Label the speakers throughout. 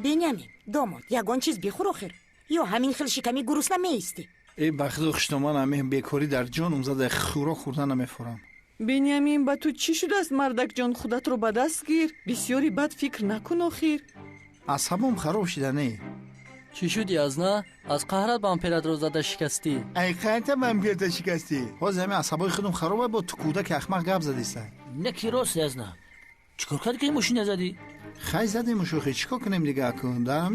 Speaker 1: бенямин домод ягон чиз бихӯр охир ё ҳамин хел шиками гурусна меисти
Speaker 2: бахдухшто ман ҳамин бекорӣ дар ҷонум зада хӯрок хӯрда намефурам.
Speaker 3: бенямин ба ту чӣ шудааст мардакҷон худатро ба даст гир бисёри бад фикр накун охир
Speaker 2: асабам хароб шуда не
Speaker 4: чӣ шуд язна аз қаҳрат вампиратро зада шикастӣ
Speaker 2: айқайта вампирта шикастӣ ҳозир ҳамин асабои худам хароба бо ту кӯдаки ахмақ гап задиста
Speaker 5: наки рост язна чӣ кор кардӣ ки мошин назадӣ
Speaker 2: хай задем шӯхӣ чӣ кор кунем дига акун дар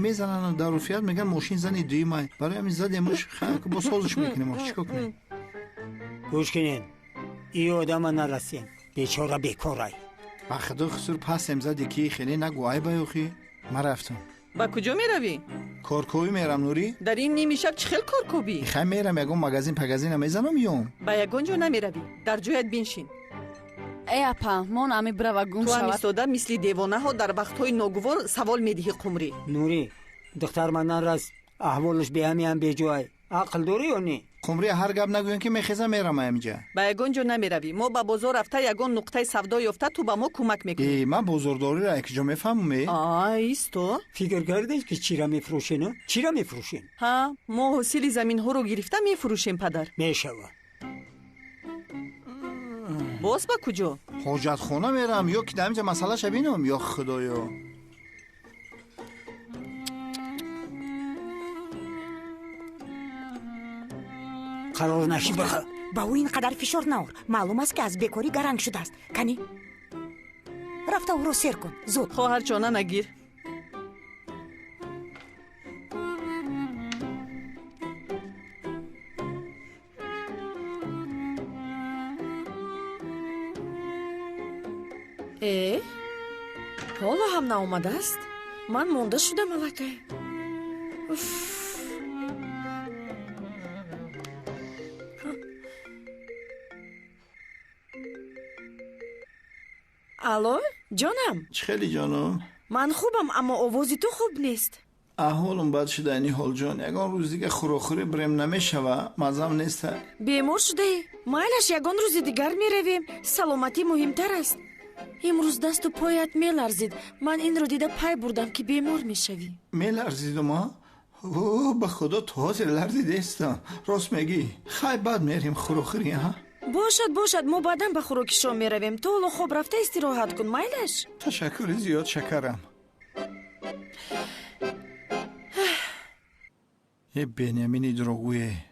Speaker 2: мезанан дар руфият меган мошин зани дуюмай барои ҳамин задем бо созиш мекунем чӣ кор кунем
Speaker 6: гӯш кинен ин одама нарасем бечора бекорай
Speaker 2: ба худо хусур пасем зади ки хеле нагӯ айбаёхӣ ман рафтам
Speaker 3: ба куҷо меравӣ
Speaker 2: коркоӣ мерам нурӣ
Speaker 3: дар ин ними шаб чӣ хел кор кӯбӣ
Speaker 2: хай мерам ягон магазин пагазина мезанам ём
Speaker 3: ба ягон ҷо намеравӣ дар ҷоят биншин
Speaker 7: эй апа мон ами брава гум
Speaker 3: ту ҳам
Speaker 7: шавад
Speaker 3: истода мисли девонаҳо дар вақтҳои ногувор савол медиҳӣ қумрӣ
Speaker 6: нурӣ духтар ман нарас аҳволаш беҳамиам беҷоай ақл дорӣ ё не
Speaker 2: қумри ҳар гап нагӯем ки мехезам мерам аямҷа
Speaker 3: ба ягон ҷо намеравӣ мо ба бозор рафта ягон нуқтаи савдо ёфта ту ба мо кӯмак мекунӣ
Speaker 2: ман бозордориро якҷо мефаҳмуме
Speaker 3: исто
Speaker 6: фикр кардед ки чира мефурӯшен чира мефурӯшен
Speaker 3: ҳа мо ҳосили заминҳоро гирифта мефурӯшем падар
Speaker 6: мешавад
Speaker 3: боз ба куҷо
Speaker 2: ҳоҷатхона мерам ё ки дар инҷа масъалаша бинам ё худоё
Speaker 6: қарор наши баха
Speaker 1: ба ӯ ин қадар фишор наор маълум аст ки аз бекорӣ гаранг шудааст кани рафта ӯро сер кун зуд
Speaker 3: хоҳар чона нагир
Speaker 8: ҳоло ҳам наомадааст ман монда шудам аллакай алло ҷонам
Speaker 2: чӣ хеле ҷонум
Speaker 8: ман хубам аммо овози ту хуб нест
Speaker 2: аҳволам бад шуда ини ҳолҷон ягон рӯз дига хӯрохӯрӣ брем намешава мазам неста
Speaker 8: бемор шудаӣ майлаш ягон рӯзи дигар меравем саломатӣ муҳимтар аст имрӯз дасту поят меларзид ман инро дида пай бурдам ки бемор мешавӣ
Speaker 2: меларзидума ба худо то ҳозир ларзидестам рост мегӣ хай бад мерем хӯрохӯрӣ
Speaker 8: бошад мо баъдан ба хӯроки шом меравем то ҳоло хоб рафта истироҳат кун майлаш
Speaker 2: ташаккури зиёд шакарам бенямини дурогӯе